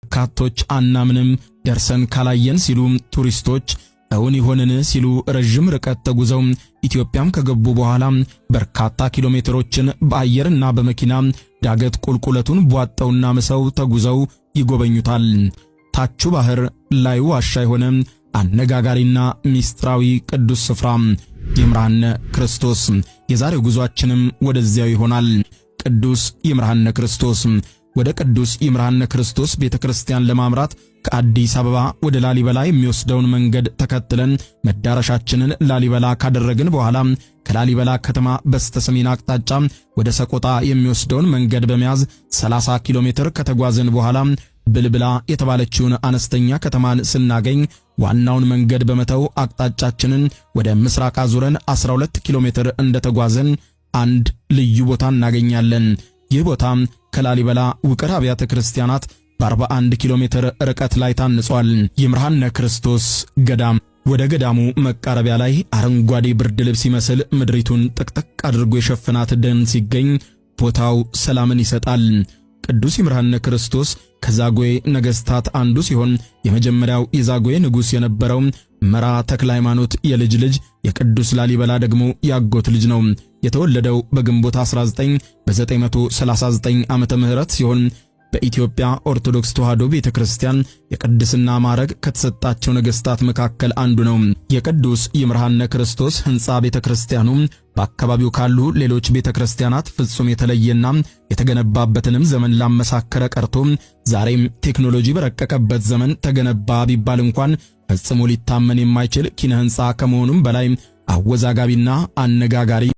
ካቶች አናምንም ደርሰን ካላየን ሲሉ ቱሪስቶች እውን ይሆንን ሲሉ ረጅም ርቀት ተጉዘው ኢትዮጵያም ከገቡ በኋላ በርካታ ኪሎሜትሮችን በአየርና በመኪና ዳገት ቁልቁለቱን ቧጠውና መሰው ተጉዘው ይጎበኙታል። ታቹ ባህር ላዩ ዋሻ የሆነ አነጋጋሪና ሚስጥራዊ ቅዱስ ስፍራ ይምርሃነ ክርስቶስ። የዛሬው ጉዟችንም ወደዚያው ይሆናል። ቅዱስ ይምርሃነ ክርስቶስ። ወደ ቅዱስ ይምርሃነ ክርስቶስ ቤተክርስቲያን ለማምራት ከአዲስ አበባ ወደ ላሊበላ የሚወስደውን መንገድ ተከትለን መዳረሻችንን ላሊበላ ካደረግን በኋላ ከላሊበላ ከተማ በስተሰሜን አቅጣጫ ወደ ሰቆጣ የሚወስደውን መንገድ በመያዝ 30 ኪሎ ሜትር ከተጓዝን በኋላ ብልብላ የተባለችውን አነስተኛ ከተማን ስናገኝ ዋናውን መንገድ በመተው አቅጣጫችንን ወደ ምስራቅ አዙረን 12 ኪሎ ሜትር እንደተጓዝን አንድ ልዩ ቦታ እናገኛለን። ይህ ቦታ ከላሊበላ ውቅር አብያተ ክርስቲያናት በ41 ኪሎ ሜትር ርቀት ላይ ታንጿል። ይምርሃነ ክርስቶስ ገዳም። ወደ ገዳሙ መቃረቢያ ላይ አረንጓዴ ብርድ ልብስ ይመስል ምድሪቱን ጥቅጥቅ አድርጎ የሸፈናት ደን ሲገኝ ቦታው ሰላምን ይሰጣል። ቅዱስ ይምርሃነ ክርስቶስ ከዛጉዌ ነገሥታት አንዱ ሲሆን የመጀመሪያው የዛጉዌ ንጉሥ የነበረው መራ ተክለ ሃይማኖት የልጅ ልጅ የቅዱስ ላሊበላ ደግሞ ያጎት ልጅ ነው። የተወለደው በግንቦት 19 በ939 ዓመተ ምህረት ሲሆን በኢትዮጵያ ኦርቶዶክስ ተዋሕዶ ቤተክርስቲያን የቅድስና ማዕረግ ከተሰጣቸው ነገሥታት መካከል አንዱ ነው። የቅዱስ ይምርሃነ ክርስቶስ ሕንጻ ቤተክርስቲያኑ በአካባቢው ካሉ ሌሎች ቤተክርስቲያናት ፍጹም የተለየና የተገነባበትንም ዘመን ላመሳከረ ቀርቶ ዛሬም ቴክኖሎጂ በረቀቀበት ዘመን ተገነባ ቢባል እንኳን ፈጽሞ ሊታመን የማይችል ኪነ ሕንጻ ከመሆኑም በላይ አወዛጋቢና አነጋጋሪ